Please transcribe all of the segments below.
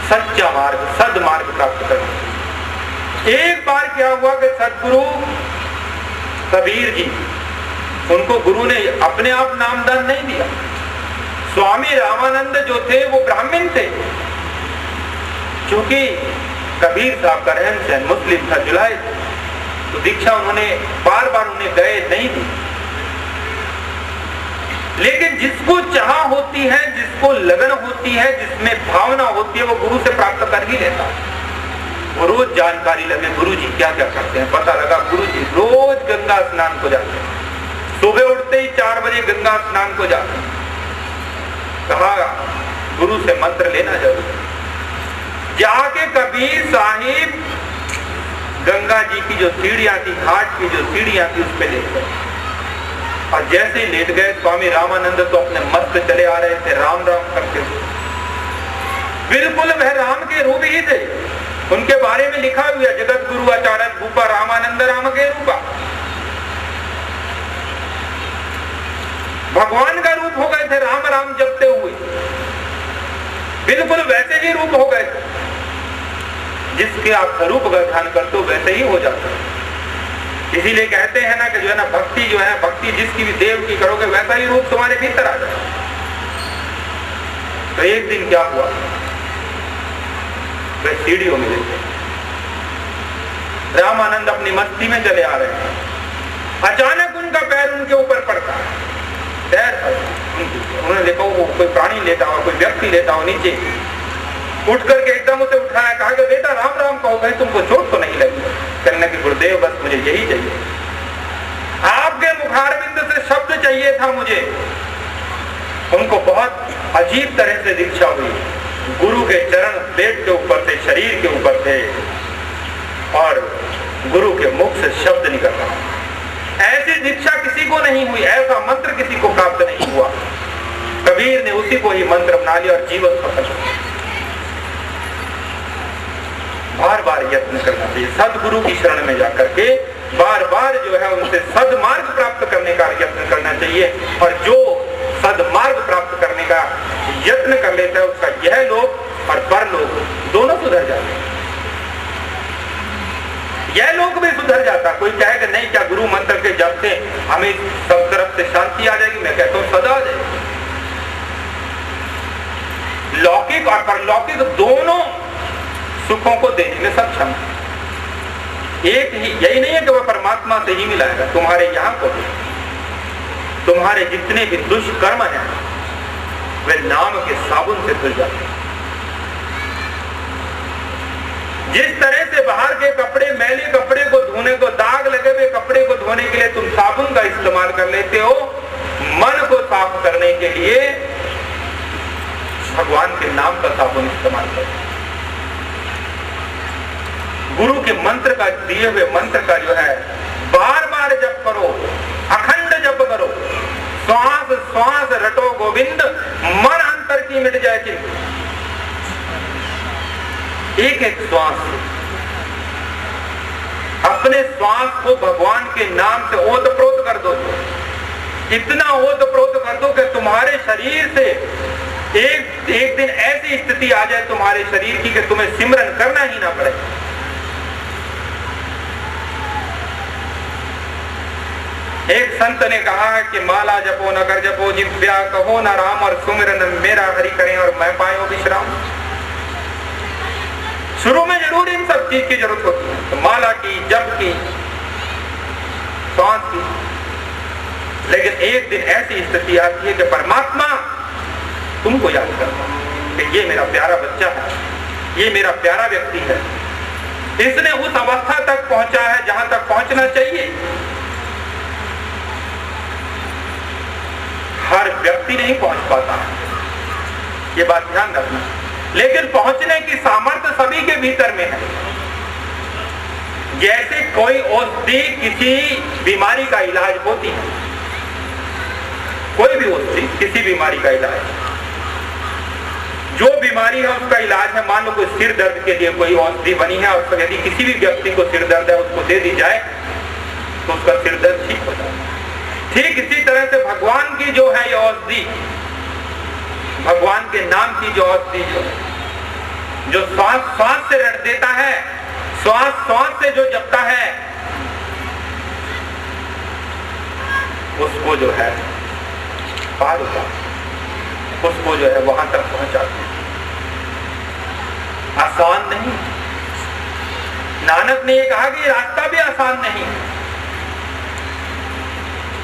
सच्चा मार्ग, सदमार्ग प्राप्त करना। एक बार क्या हुआ कि सदगुरु कबीर जी, उनको गुरु ने अपने आप नामदान नहीं दिया। स्वामी रामानंद जो थे वो ब्राह्मण थे, क्योंकि कबीर साहब का रहन सहन मुस्लिम था, जुलाए, तो दीक्षा उन्होंने बार बार उन्हें गए नहीं दी। लेकिन जिसको चाह होती है, जिसको लगन होती है, जिसमें भावना होती है, वो गुरु से प्राप्त कर ही लेता है। वो रोज जानकारी लगे गुरु जी क्या क्या करते हैं, पता लगा गुरु जी रोज गंगा स्नान को जाते हैं, सुबह उठते ही 4 बजे गंगा स्नान को जाते हैं। कहा गुरु से मंत्र लेना जरूर। जाके कबीर साहिब गंगा जी की जो सीढ़ियां थी, घाट की जो सीढ़ियां थी, उस पे लेट गए। और जैसे ही लेट गए, स्वामी रामानंद तो अपने मस्त चले आ रहे थे, राम राम करके। बिल्कुल वह राम के रूप ही थे। उनके बारे में लिखा हुआ, जगत गुरु आचार्य भूपा रामानंद राम के रूपा। भगवान का रूप हो गए थे, राम राम जपते हुए। बिल्कुल वैसे ही रूप हो गए थे। जिसके आप स्वरूप का ध्यान करते हो वैसे ही हो जाता है। इसीलिए कहते हैं ना कि जो है ना, भक्ति जो है, भक्ति जिसकी भी देव की करोगे वैसा ही रूप तुम्हारे भीतर आ जाए। तो एक दिन क्या हुआ, वे सीढ़ियों में लेते, रामानंद अपनी मस्ती में चले आ रहे हैं। अचानक उनका पैर उनके ऊपर पड़ता है, पैर उन्होंने देखा वो कोई प्राणी लेता हो, कोई व्यक्ति लेता हो, नीचे उठ करके एकदम उसे उठाया, कहा कि बेटा राम राम कहो, भाई तुमको चोट तो नहीं लगी? कहने की गुरुदेव बस मुझे यही चाहिए, आपके मुखारविंद से शब्द चाहिए था मुझे। उनको बहुत अजीब तरह से दीक्षा हुई। गुरु के चरण पेट के ऊपर थे, शरीर के ऊपर थे, और गुरु के मुख से शब्द निकल रहा। ऐसी दीक्षा किसी को नहीं हुई, ऐसा मंत्र किसी को प्राप्त नहीं हुआ। कबीर ने उसी को ही मंत्र अपना लिया और जीवन सफल। बार बार यत्न करना चाहिए, सदगुरु की शरण में जाकर के बार बार जो है उनसे सदमार्ग प्राप्त करने का यत्न करना चाहिए। और जो सदमार्ग प्राप्त करने का यत्न कर लेता है, उसका यह लोक और परलोक दोनों सुधर जाते हैं। यह लोक भी सुधर जाता। कोई कहेगा नहीं, क्या गुरु मंत्र के जप से हमें सब तरफ से शांति आ जाएगी? मैं कहता हूं सदा आ जाएगी। लौकिक और परलौकिक दोनों सुखों को देने में सक्षम है। एक ही, यही नहीं है कि वह परमात्मा से ही मिलाएगा, तुम्हारे यहाँ को भी, तुम्हारे जितने भी दुष्कर्म हैं वे नाम के साबुन से धुल जाते हैं। जिस तरह से बाहर के कपड़े, मैले कपड़े को धोने को, दाग लगे हुए कपड़े को धोने के लिए तुम साबुन का इस्तेमाल कर लेते हो, मन को साफ करने के लिए भगवान के नाम का साबुन इस्तेमाल करो। गुरु के मंत्र का, दिए हुए मंत्र का जो है बार बार जप करो, अखंड जप करो। श्वास श्वास रटो गोविंद, मन अंतर की मिट जाए चिंता। एक एक श्वास, अपने श्वास को भगवान के नाम से ओतप्रोत कर दो। इतना ओतप्रोत कर दो कि तुम्हारे शरीर से एक दिन ऐसी स्थिति आ जाए तुम्हारे शरीर की कि तुम्हें सिमरन करना ही ना पड़े। एक संत ने कहा है कि माला जपो न कर जपो, जिव्या कहो न राम, और सुमिरन मेरा हरि करें और मैं पायो विश्राम। शुरू में जरूर इन सब चीज की जरूरत होती है, तो माला की, जप की, सांस की, लेकिन एक दिन ऐसी स्थिति आती है कि परमात्मा तुमको याद करता कि ये मेरा प्यारा बच्चा है, ये मेरा प्यारा व्यक्ति है, इसने उस अवस्था तक पहुंचा है जहां तक पहुंचना चाहिए। हर व्यक्ति नहीं पहुंच पाता, ये बात ध्यान रखना, लेकिन पहुंचने की सामर्थ्य सभी के भीतर में है। जैसे कोई औषधि किसी बीमारी का इलाज होती है, कोई भी औषधि किसी बीमारी का इलाज, जो बीमारी है उसका इलाज है। मान लो कोई सिर दर्द के लिए कोई औषधि बनी है, और यदि किसी भी व्यक्ति को सिर दर्द है उसको दे दी जाए तो उसका सिर दर्द ठीक हो जाए। ठीक इसी तरह से भगवान की जो है ये औषधि, भगवान के नाम की जो औषधि जो है, जो श्वास श्वास से रट देता है, श्वास श्वास से जो जपता है, उसको जो है पार होता, उसको जो है वहां तक पहुंचाते। आसान नहीं। नानक ने ये कहा कि रास्ता भी आसान नहीं,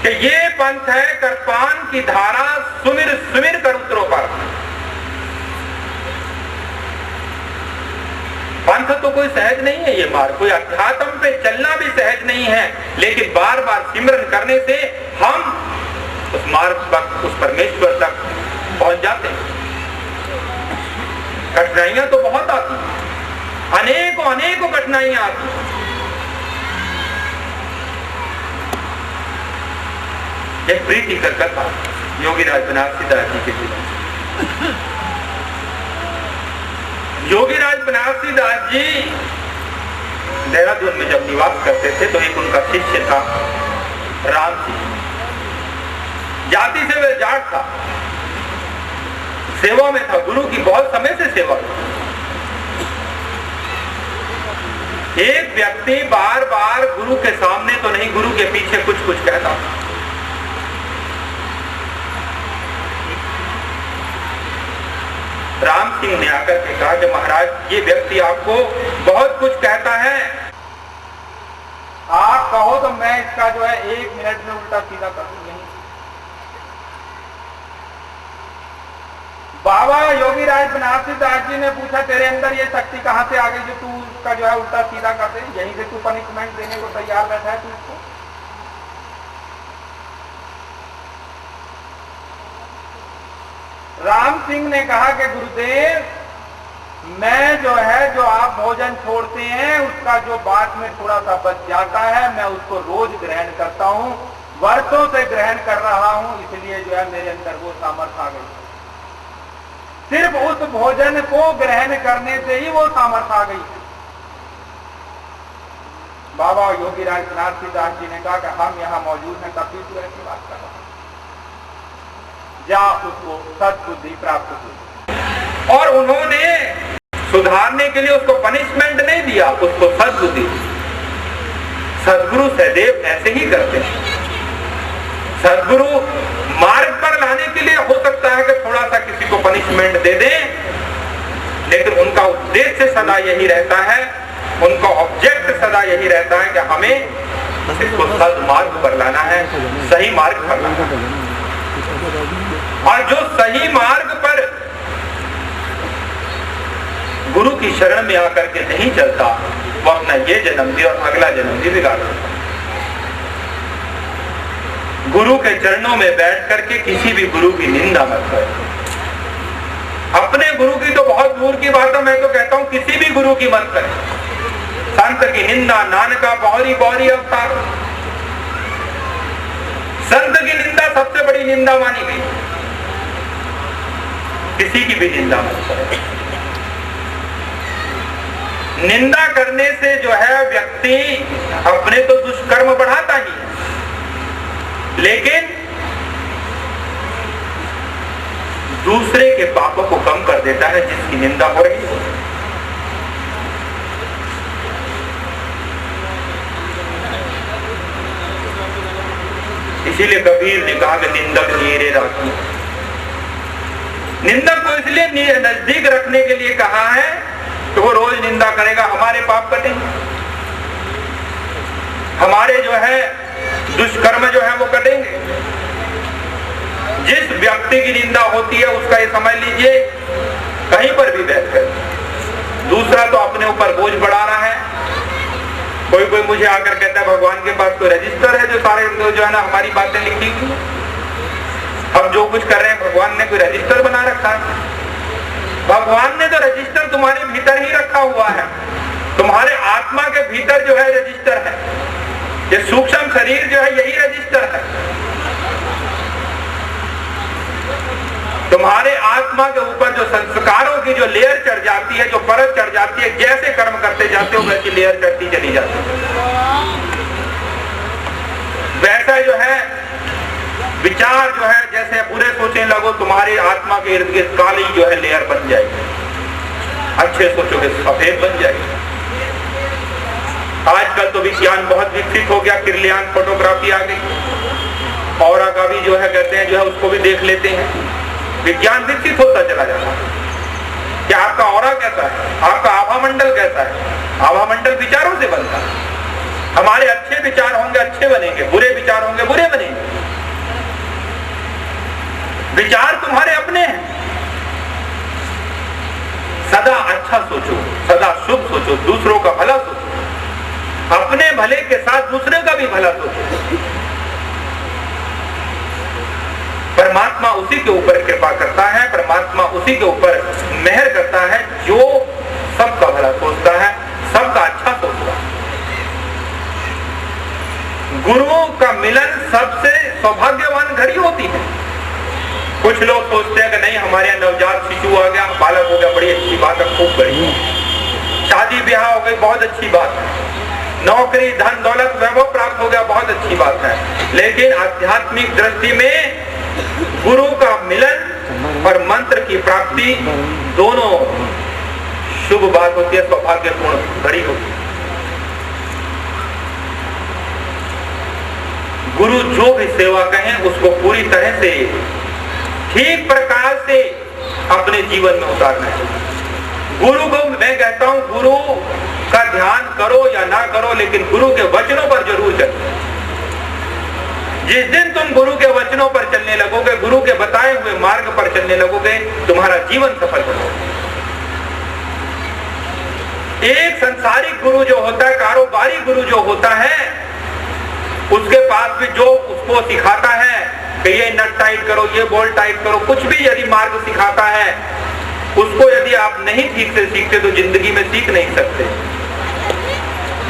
कि ये पंथ है करपान की धारा, सुमिर सुमिर कर उतरो पर। पंथ तो कोई सहज नहीं है, ये मार्ग कोई अध्यात्म पे चलना भी सहज नहीं है, लेकिन बार बार सिमरन करने से हम उस मार्ग पर, उस परमेश्वर तक पहुंच जाते हैं। कठिनाइयां तो बहुत आती, अनेकों अनेकों कठिनाइयां आती। एक प्रीति कर कथा योगीराज बनारसी दास जी के जीवन। योगीराज बनारसी दास जी देहरादून में जब निवास करते थे तो एक उनका शिष्य था राम सिंह। जाति से वह जाट था, सेवा में था, गुरु की बहुत समय से सेवा की। एक व्यक्ति बार बार गुरु के सामने तो नहीं, गुरु के पीछे कुछ कुछ कहता। राम सिंह ने आकर के कहा कि महाराज, ये व्यक्ति आपको बहुत कुछ कहता है, आप कहो तो मैं इसका जो है 1 मिनट में उल्टा सीधा कर दूं। नहीं। बाबा योगीराज बनारसी दास जी ने पूछा, तेरे अंदर ये शक्ति कहां से आ गई जो तू उसका जो है उल्टा सीधा कर दे? यहीं से तू पनिशमेंट देने को तैयार बैठा है तू इसको? राम सिंह ने कहा कि गुरुदेव, मैं जो है जो आप भोजन छोड़ते हैं उसका जो बाद में थोड़ा सा बच जाता है, मैं उसको रोज ग्रहण करता हूं, वर्षों से ग्रहण कर रहा हूं, इसलिए जो है मेरे अंदर वो सामर्थ्य आ गई। सिर्फ उस भोजन को ग्रहण करने से ही वो सामर्थ्य आ गई। बाबा योगीराज बनारसी दास जी ने कहा कि हम यहाँ मौजूद हैं तब भी तू ऐसी बात कर रहा है, जा उसको सद्बुद्धि प्राप्त हुई। और उन्होंने सुधारने के लिए उसको पनिशमेंट नहीं दिया, उसको सद्बुद्धि। सद्गुरु सदैव ऐसे ही करते हैं। सद्गुरु मार्ग पर लाने के लिए हो सकता है कि थोड़ा सा किसी को पनिशमेंट दे दें, लेकिन उनका उद्देश्य सदा यही रहता है, उनका ऑब्जेक्ट सदा यही रहता है कि हमें इसको सद्मार्ग पर लाना है, सही मार्ग पर लाना है। और जो सही मार्ग पर गुरु की शरण में आकर के नहीं चलता, वो अपना ये जन्म भी और अगला जन्म भी बिगाड़ देता। गुरु के चरणों में बैठ करके किसी भी गुरु की निंदा मत करो। अपने गुरु की तो बहुत दूर की बात है, मैं तो कहता हूं किसी भी गुरु की मत करें। संत की निंदा नानका बौरी बौरी अवतार। संत की निंदा सबसे बड़ी निंदा मानी गई। किसी की भी निंदा मत करें। निंदा करने से जो है व्यक्ति अपने तो दुष्कर्म बढ़ाता ही, लेकिन दूसरे के पापों को कम कर देता है जिसकी निंदा हो रही है। इसीलिए कबीर ने कहा कि निंदक नीरे राखी। निंदक को इसलिए नजदीक रखने के लिए कहा है तो वो रोज निंदा करेगा, हमारे पाप कटेंगे, हमारे जो है दुष्कर्म जो है वो कटेंगे। जिस व्यक्ति की निंदा होती है उसका ये समझ लीजिए कहीं पर भी बैठकर दूसरा तो अपने ऊपर बोझ बढ़ा रहा है। कोई कोई मुझे आकर कहता है भगवान के पास तो रजिस्टर है जो सारे जो है ना हमारी बातें लिखी हुई, हम जो कुछ कर रहे हैं भगवान ने कोई रजिस्टर बना रखा है। भगवान ने तो रजिस्टर तुम्हारे भीतर ही रखा हुआ है, तुम्हारे आत्मा के भीतर जो है रजिस्टर है। ये सूक्ष्म शरीर जो है यही रजिस्टर है। तुम्हारे आत्मा के ऊपर जो संस्कारों की जो लेयर चढ़ जाती है, जो परत चढ़ जाती है, जैसे कर्म करते जाते हो वैसी लेयर चढ़ती चली जाती है। वैसा जो है विचार जो है जैसे बुरे सोचने लगो तुम्हारी आत्मा के इर्द गिर्द काली जो है लेयर बन जाएगी। अच्छे सोचोगे सफेद बन जाएगी। आजकल तो विज्ञान बहुत विकसित हो गया, किरलियान फोटोग्राफी आ गई, ऑरा का भी जो है कहते हैं जो है उसको भी देख लेते हैं। विज्ञान विकसित होता चला जाता है कि आपका ऑरा कैसा है, आपका आभा मंडल कैसा है। आभा मंडल विचारों से बनता है। हमारे अच्छे विचार होंगे अच्छे बनेंगे, बुरे विचार होंगे बुरे बनेंगे। विचार तुम्हारे अपने हैं। सदा अच्छा सोचो, सदा शुभ सोचो, दूसरों का भला सोचो, अपने भले के साथ दूसरे का भी भला सोचो। परमात्मा उसी के ऊपर कृपा करता है, परमात्मा उसी के ऊपर मेहर करता है जो सबका भला सोचता है, सबका अच्छा सोचता है। गुरुओं का मिलन सबसे सौभाग्यवान घड़ी होती है। कुछ लोग सोचते हैं कि नहीं हमारे यहाँ नवजात शिशु आ गया, बालक हो गया, बड़ी अच्छी बात है, खूब बड़ी। शादी ब्याह हो गई, बहुत अच्छी बात है। नौकरी धन दौलत वैभव प्राप्त हो गया, बहुत अच्छी बात है। लेकिन आध्यात्मिक दृष्टि में गुरु का मिलन और मंत्र की प्राप्ति दोनों शुभ बात होती है, सौभाग्यपूर्ण घड़ी होती है। गुरु जो भी सेवा कहें उसको पूरी तरह से ठीक प्रकार से अपने जीवन में उतारना है। गुरु को मैं कहता हूं गुरु का ध्यान करो या ना करो, लेकिन गुरु के वचनों पर जरूर चलो। जिस दिन तुम गुरु के वचनों पर चलने लगोगे, गुरु के बताए हुए मार्ग पर चलने लगोगे, तुम्हारा जीवन सफल होगा। एक संसारिक गुरु जो होता है, कारोबारी गुरु जो होता है, उसके पास भी जो उसको सिखाता है कि ये नट टाइट करो, ये बोल्ट टाइट करो, कुछ भी यदि मार्ग सिखाता है, उसको यदि आप नहीं ठीक से सीखते तो जिंदगी में सीख नहीं सकते।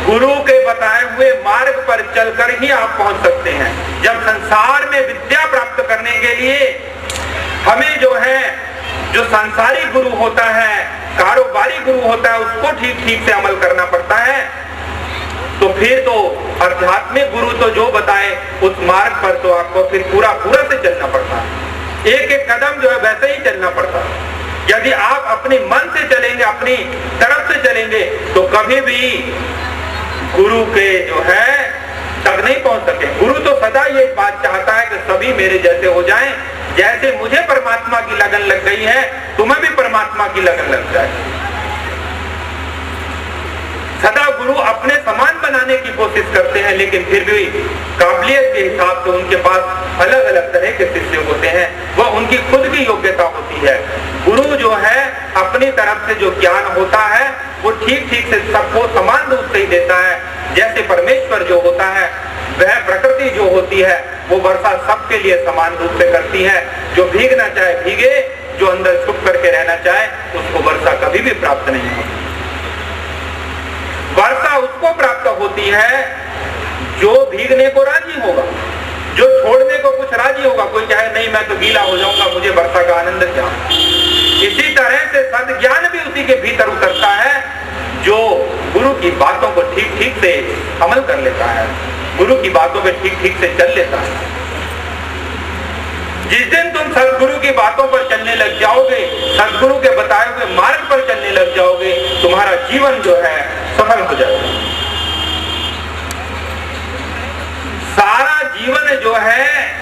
गुरु के बताए हुए मार्ग पर चलकर ही आप पहुंच सकते हैं। जब संसार में विद्या प्राप्त करने के लिए हमें जो है, जो संसारी गुरु होता है, कारोबारी गुरु होता है, उसको ठीक ठीक से अमल करना पड़ता है, तो फिर तो आध्यात्मिक गुरु तो जो बताए उस मार्ग पर तो आपको फिर पूरा पूरा से चलना पड़ता है। एक एक कदम जो है वैसे ही चलना पड़ता है। यदि आप अपने मन से चलेंगे, अपनी तरफ से चलेंगे, तो कभी भी गुरु के जो है तक नहीं पहुंच सके। गुरु तो सदा ये बात चाहता है कि सभी मेरे जैसे हो जाएं, जैसे मुझे परमात्मा की लगन लग गई है, तुम्हें भी परमात्मा की लगन लग जाए। सदा गुरु अपने समान बनाने की कोशिश करते हैं, लेकिन फिर भी काबिलियत के हिसाब से उनके पास अलग अलग तरह के शिष्य होते हैं, वह उनकी खुद की योग्यता होती है। गुरु जो है अपनी तरफ से जो ज्ञान होता है वो ठीक ठीक से सबको समान रूप से ही देता है। जैसे परमेश्वर जो होता है, वह प्रकृति जो होती है वो वर्षा सबके लिए समान रूप से करती है। जो भीगना चाहे भीगे, जो अंदर छुप करके रहना चाहे उसको वर्षा कभी भी प्राप्त नहीं होती। वर्षा उसको प्राप्त होती है जो भीगने को राजी होगा, जो छोड़ने को कुछ राजी होगा। कोई कहे नहीं मैं तो गीला हो जाऊंगा, मुझे वर्षा का आनंद क्या। इसी तरह से सद्ज्ञान भी उसी के भीतर उतरता है जो गुरु की बातों को ठीक ठीक से अमल कर लेता है, गुरु की बातों पे ठीक ठीक से चल लेता है। जिस दिन तुम सदगुरु की बातों पर चलने लग जाओगे, सदगुरु के बताए हुए मार्ग पर चलने लग जाओगे, तुम्हारा जीवन जो है सफल हो जाएगा। सारा जीवन जो है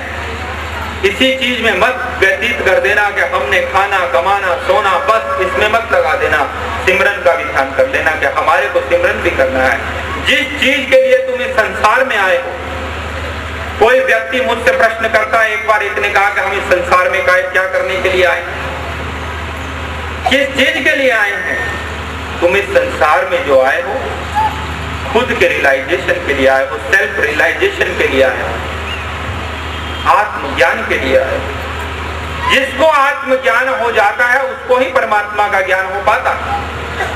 इसी चीज में मत व्यतीत कर देना कि हमने खाना कमाना सोना, बस इसमें मत लगा देना। सिमरन का भी ध्यान कर लेना कि हमारे को सिमरन भी करना है। जिस चीज के लिए तुम इस संसार में आए हो, कोई व्यक्ति मुझसे प्रश्न करता है, एक बार एक ने कहा कि हम इस संसार में क्या करने के लिए आए, किस चीज के लिए आए हैं? तुम इस संसार में जो आए हो खुद के रियलाइजेशन के लिए आए हो, सेल्फ रियलाइजेशन के लिए आए हो, आत्मज्ञान के लिए आए हो। जिसको आत्मज्ञान हो जाता है उसको ही परमात्मा का ज्ञान हो पाता,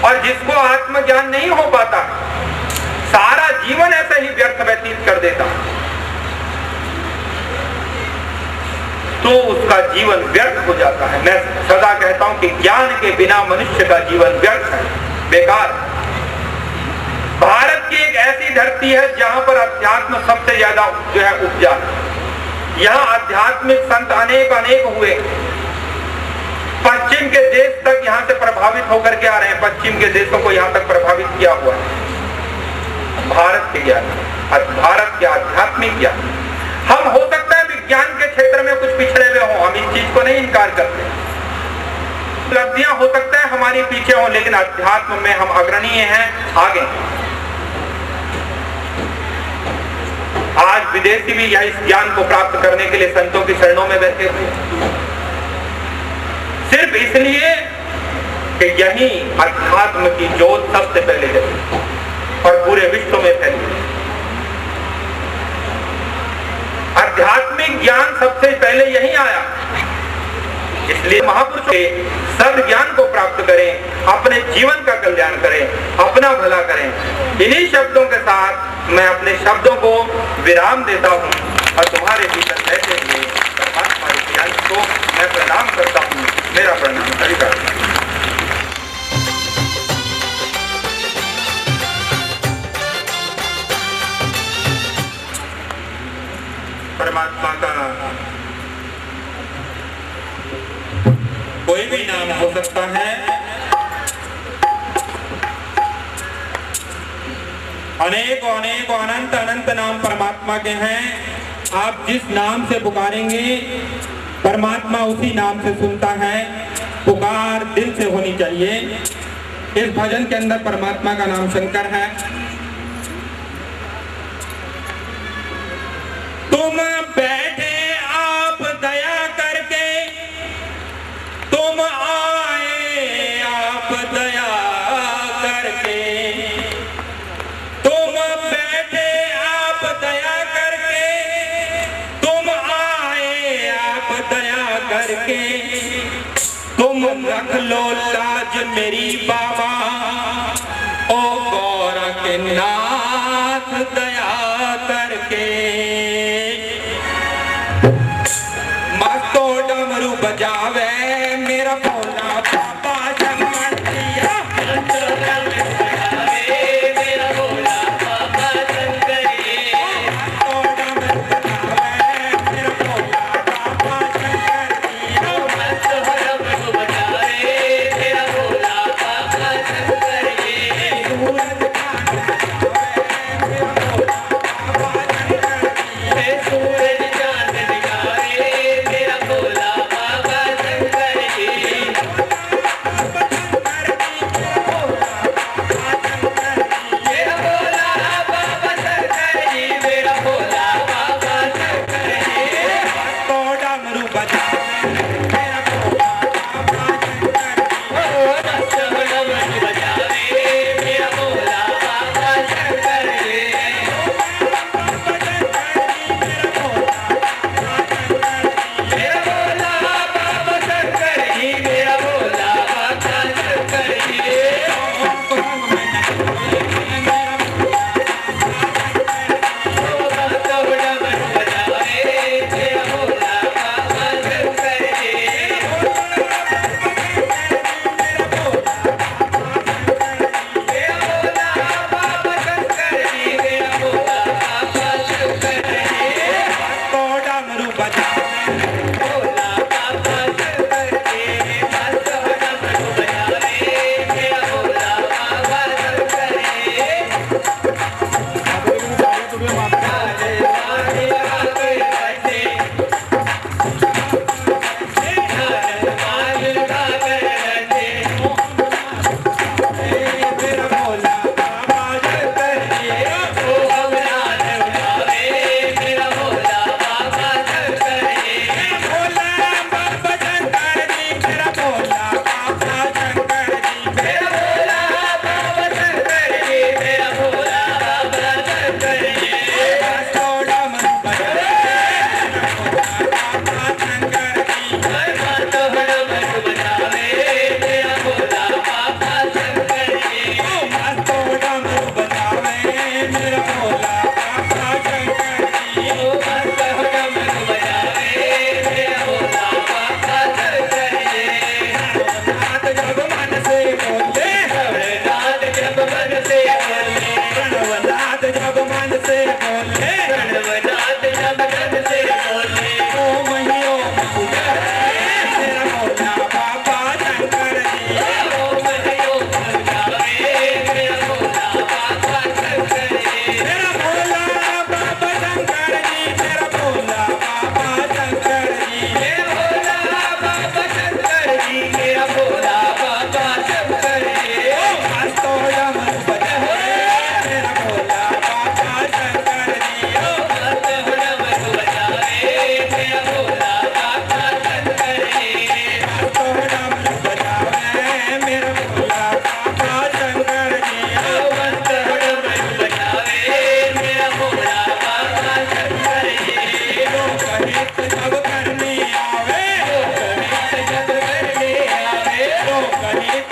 और जिसको आत्मज्ञान नहीं हो पाता सारा जीवन ऐसे ही व्यर्थ व्यतीत कर देता, तो उसका जीवन व्यर्थ हो जाता है। मैं सदा कहता हूं कि ज्ञान के बिना मनुष्य का जीवन व्यर्थ है, बेकार। भारत की एक ऐसी धरती है जहां पर अध्यात्म सबसे ज्यादा जो है उपजा है। यहाँ आध्यात्मिक संत अनेक अनेक हुए, पश्चिम के देश तक यहाँ से प्रभावित होकर के आ रहे हैं। पश्चिम के देशों को यहाँ तक प्रभावित किया हुआ है। भारत के ज्ञान, भारत के आध्यात्मिक ज्ञान। हम हो सकता है विज्ञान के क्षेत्र में कुछ पिछड़े हुए हों, हम इस चीज को नहीं इनकार करते। उपलब्धियां हो सकता है हमारी पीछे हों, लेकिन अध्यात्म में हम अग्रणीय हैं, आगे। आज विदेशी भी इस ज्ञान को प्राप्त करने के लिए संतों की शरणों में बैठे हुए, सिर्फ इसलिए कि यही अध्यात्म की ज्योत सबसे पहले जली और पूरे विश्व में फैली। आध्यात्मिक ज्ञान सबसे पहले यही आया, इसलिए महापुरुषों के सद ज्ञान को प्राप्त करें, अपने जीवन का कल्याण करें, अपना भला करें। इन्हीं शब्दों के साथ मैं अपने शब्दों को विराम देता हूँ और तुम्हारे भीतर रहते हुए परमात्मा के ज्ञान को मैं प्रणाम करता हूँ। मेरा प्रणाम स्वीकार। परमात्मा का कोई भी नाम हो सकता है, अनेकों अनेकों अनंत अनंत नाम परमात्मा के हैं। आप जिस नाम से पुकारेंगे परमात्मा उसी नाम से सुनता है। पुकार दिल से होनी चाहिए। इस भजन के अंदर परमात्मा का नाम शंकर है। तुम बैठे आप दया करके, तुम आए आप दया करके, तुम बैठे आप दया करके, तुम आए आप दया करके, तुम रख लो लाज मेरी बाबा, ओ गौरा के नाथ दया करके। मस्तो डमरू बजावे मेरा भोला बाबा शंकरिया, मेरा भोला बाबा शंकरिया, मस्तो डमरू बजावे मेरा भोला बाबा शंकरिया, मस्तो डमरू बजावे मेरा भोला बाबा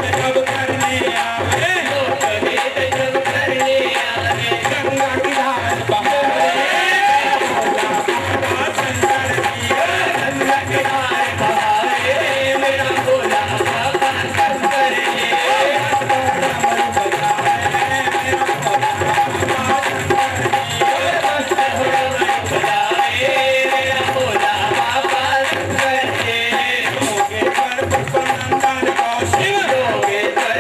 जब करने आवे, लोकगीत जब करने आवे, गंगा की धार बहावे, बाबा शंकर जिया, गंगा की धार बहावे, मेरा भोला बाबा शंकर जी, डमरू बजावे, मेरा भोला बाबा शंकर जी, डमरू बजावे, मेरा भोला बाबा शंकर जी, योगेश्वर पुष्पनंदन को शिव, योगेश्वर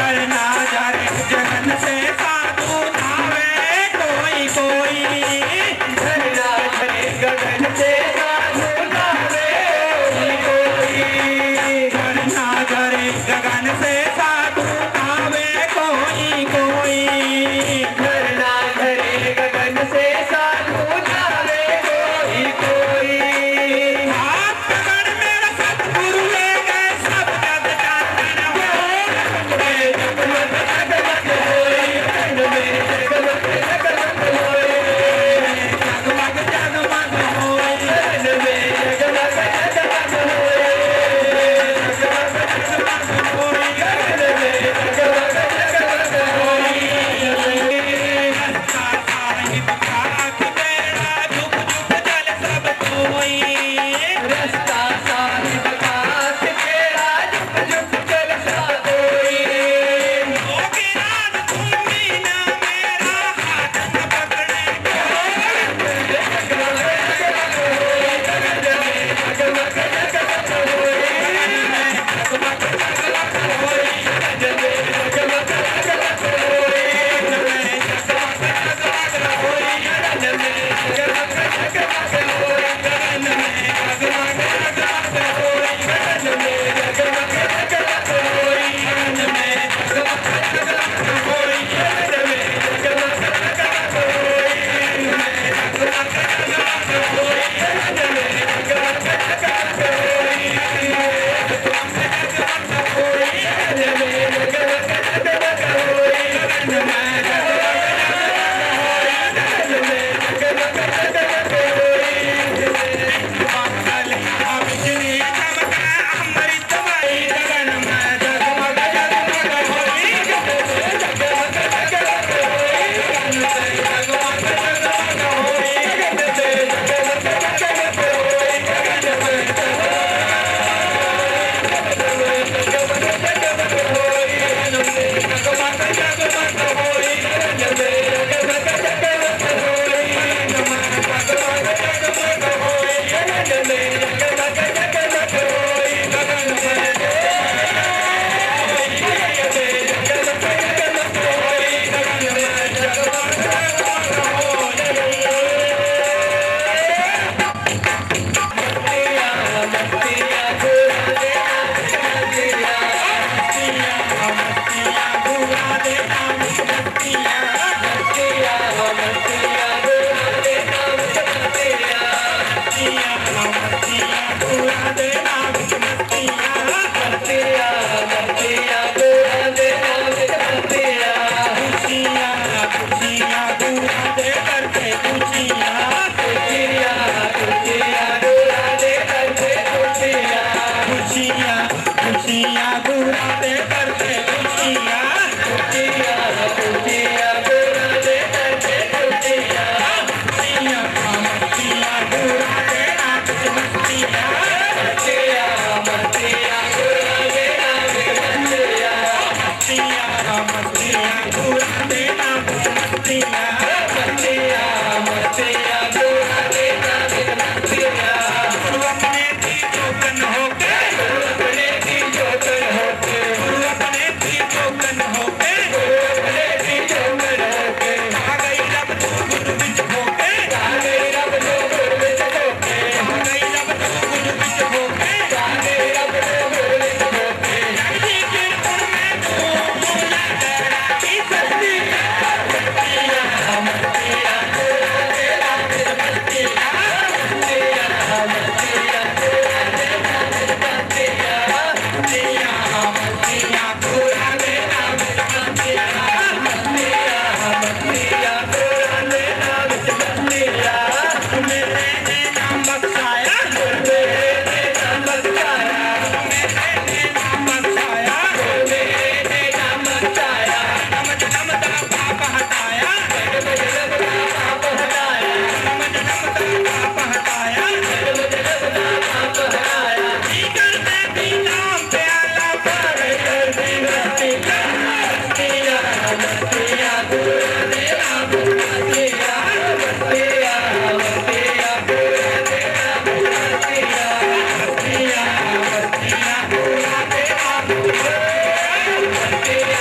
करना जारे जगन से साधु धावे कोई कोई, करना जारे गगन से साधु धावे कोई कोई, करना जारे गगन से साधु धावे कोई कोई, करना जारे गगन से साधु धावे कोई कोई। आप गगन मेरा सतगुरु ले गए सब जग जान हो, जगमग जगमग होए जगमग जगमग होए, जगमग जगमग होए जगमग जगमग होए, जगमग जगमग होए जगमग जगमग होए। रस्ता साहिब खाक तेरा झुक झुक चल सब कोई, रस्ता साहिब खाक तेरा झुक झुक चल सब कोई। ओ गिरान तुमी ना मेरा हाथ न पकड़े जगमग जगमग होए, जगमग जगमग होए, जगमग जगमग होए, जगमग जगमग होए, Yeah.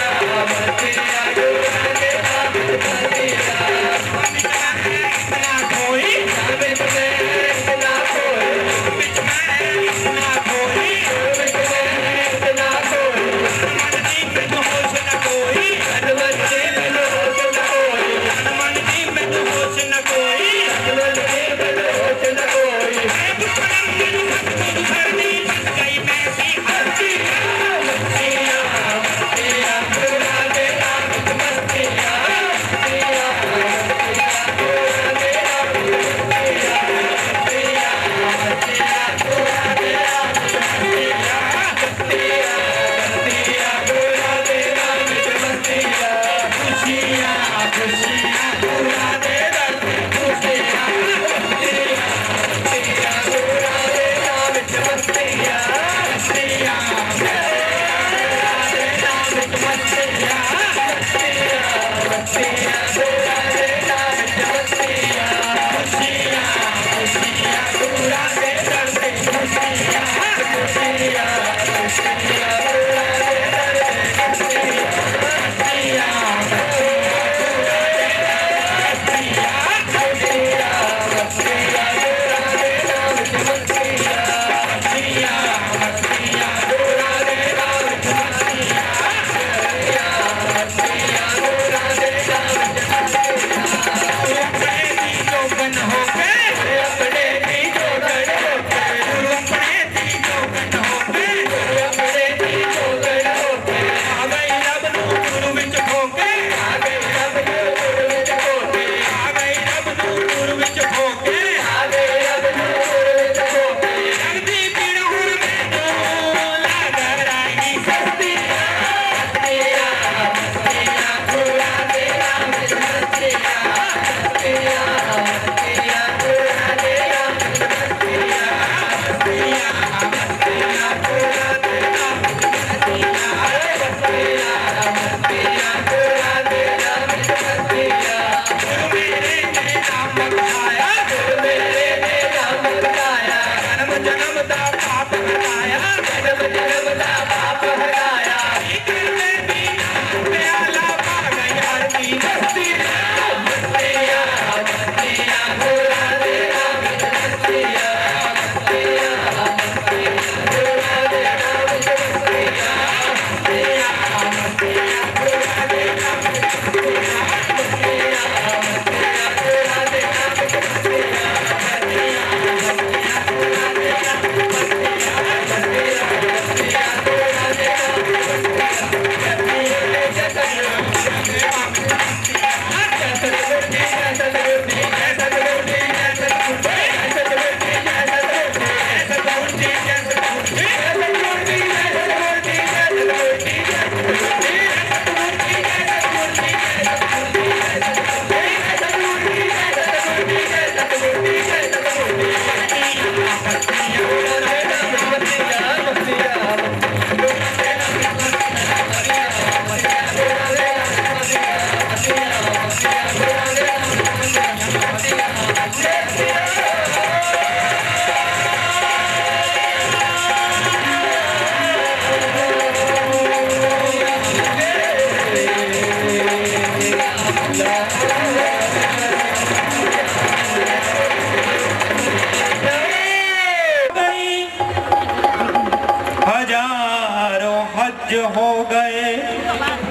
हो गए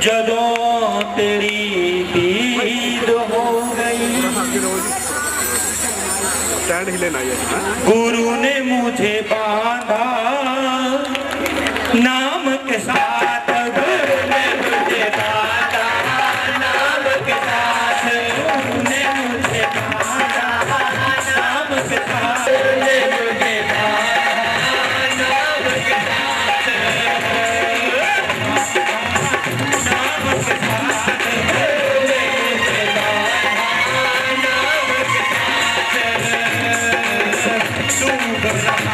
जदों तेरी दीद हो गई। गुरु ने मुझे बांधा नाम के साथ, गुरु ने मुझे बांधा नाम के साथ, गुरु ने मुझे बांधा नाम के साथ, गुरु ने मुझे बांधा नाम के साथ, नाम के साथ, गुरु ने मुझे बांधा नाम के साथ। तू रहा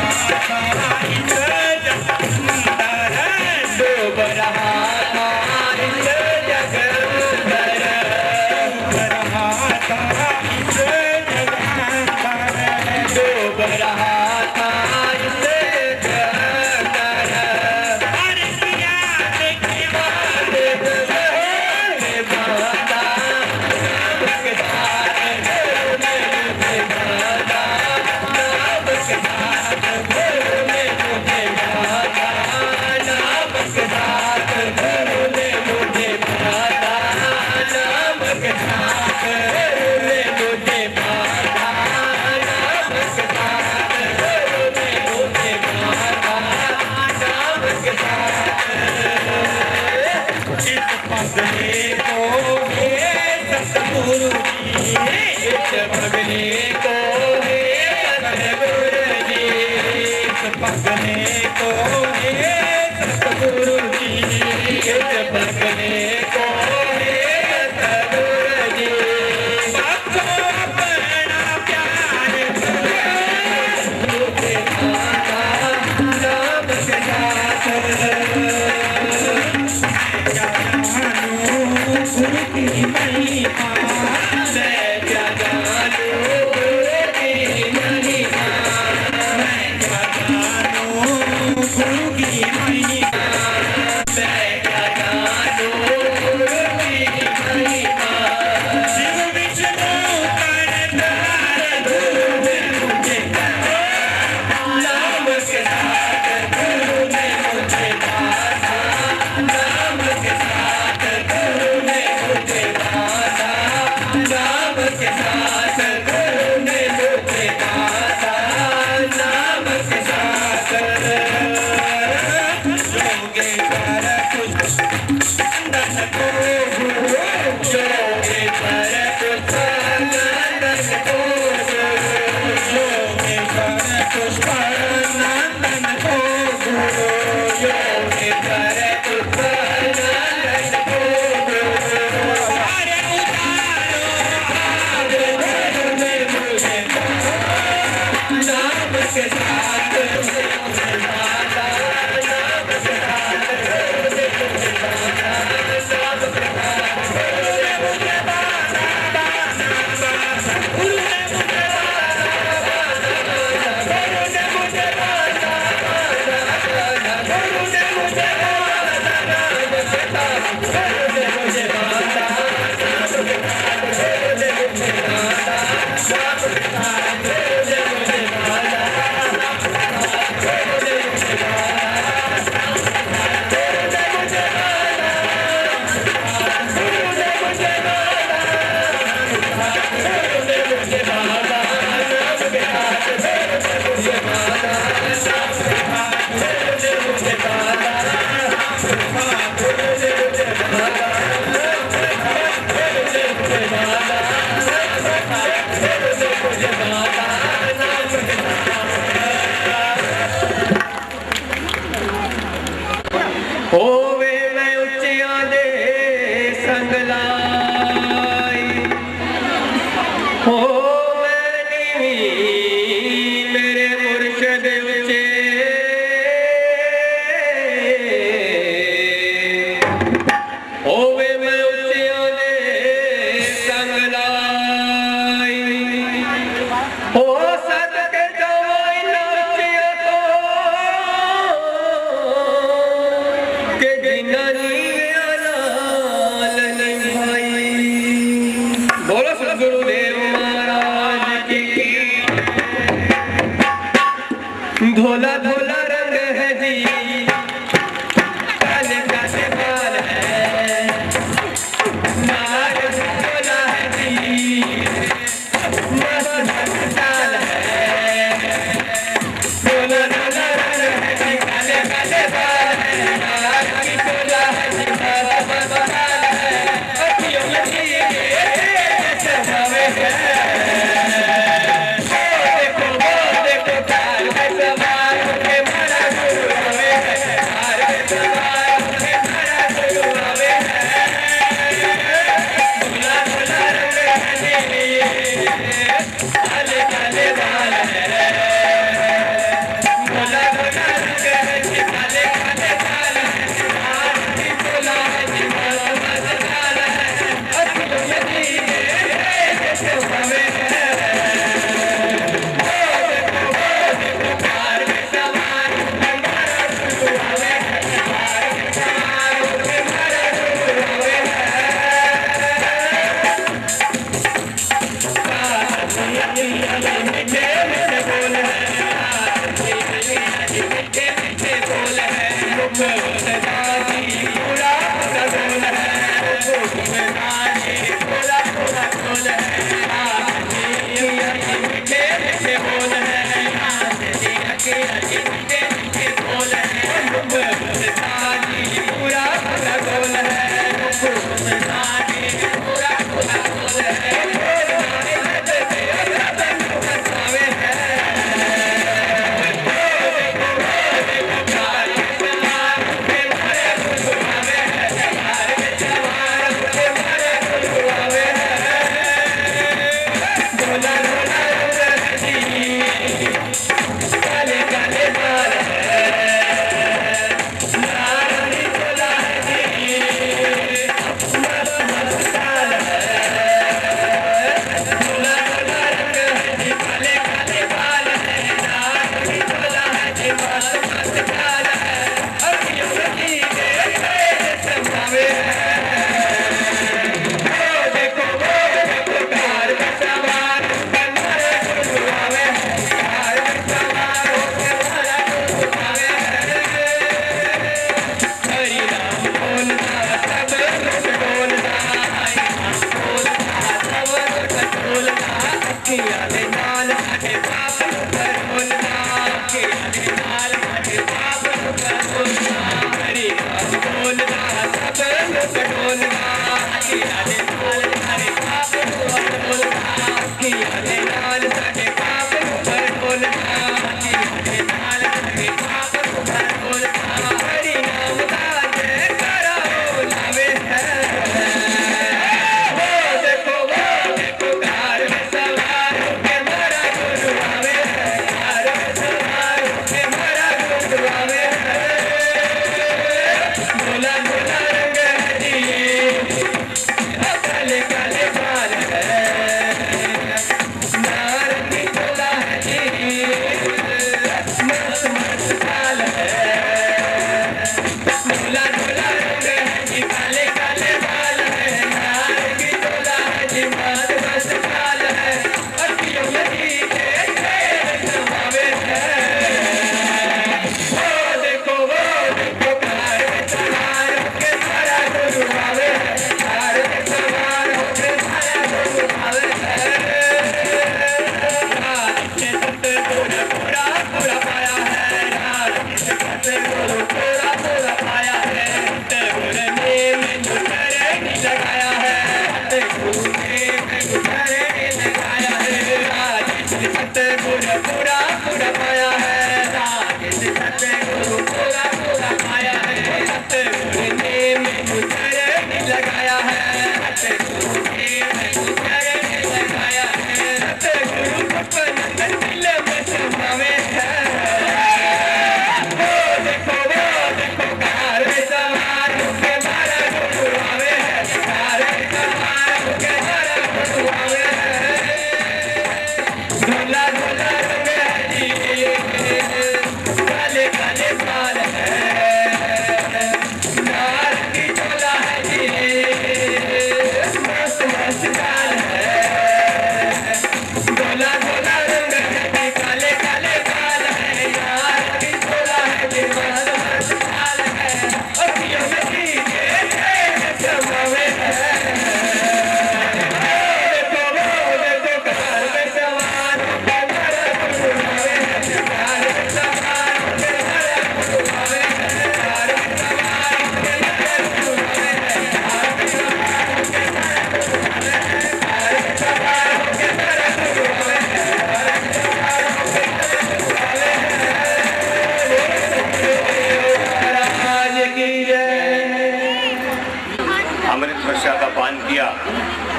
नाम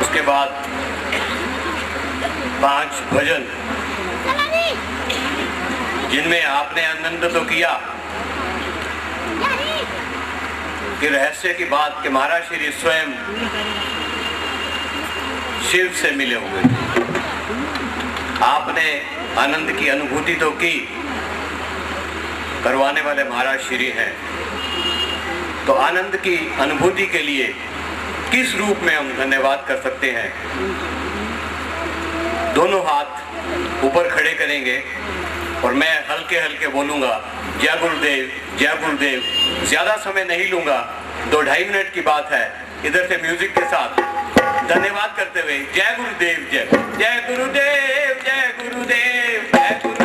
उसके बाद 5 भजन जिनमें आपने आनंद तो किया कि रहस्य की बात कि महाराज श्री स्वयं शिव से मिले हुए थे। आपने आनंद की अनुभूति तो की, करवाने वाले महाराज श्री हैं। तो आनंद की अनुभूति के लिए किस रूप में हम धन्यवाद कर सकते हैं? दोनों हाथ ऊपर खड़े करेंगे और मैं हल्के हल्के बोलूंगा, जय गुरुदेव, जय गुरुदेव। ज्यादा समय नहीं लूंगा, 2-2.5 मिनट की बात है। इधर से म्यूजिक के साथ धन्यवाद करते हुए जय गुरुदेव, जय जय गुरुदेव, जय गुरुदेव, जय गुरुदेव। जय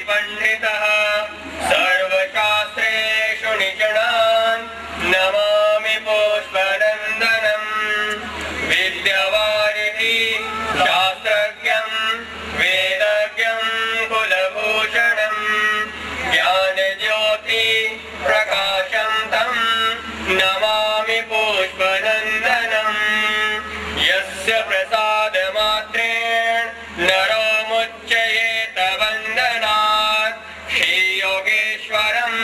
पंडितः सर्वशास्त्रेषु निष्णान् नमामि पुष्पनन्दनम् विद्यावारिधि शास्त्रज्ञं वेदज्ञं कुलभूषणं ज्ञानज्योति प्रकाशं तं नमामि पुष्पनन्दनम् यस्य प्रसादमात्रेण नरो मुच्येत वन्दनात् श्रीयोगेश्वरं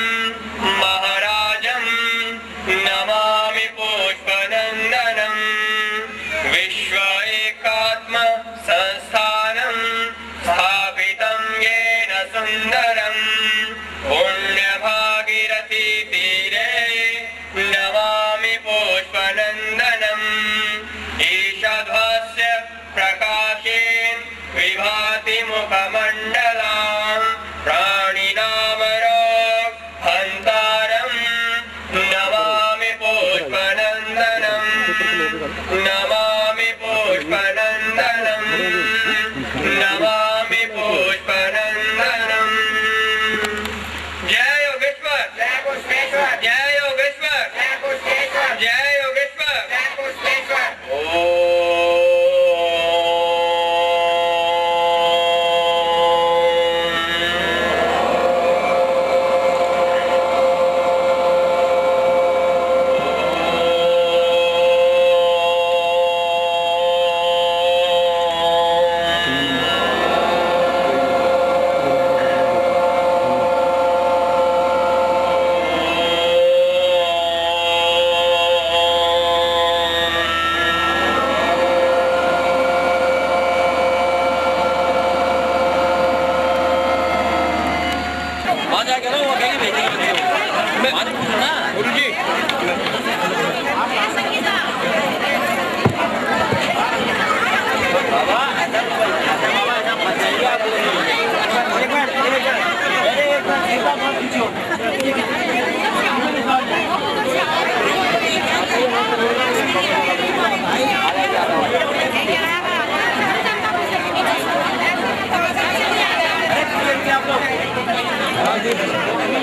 महाराजं नमामि पुष्पनन्दनम् विश्व एकात्म संस्थानं स्थापितं येन सुन्दरम् पुण्यभागीरथी तीरे नमामि पुष्पनन्दनम् ईषध्वस्य प्रकाशेन विभाति मुखमण्डलां प्राणिनामरोग हन्तारं नमामि पुष्पनन्दनम् नमामि पुष्पनन्दनम् नमामि पुष्पनन्दनम् जय योगेश्वर जय पुष्पेश्वर जय योगेश्वर जय पुष्पेश्वर जय योगेश्वर जय पुष्पेश्वर आप लोग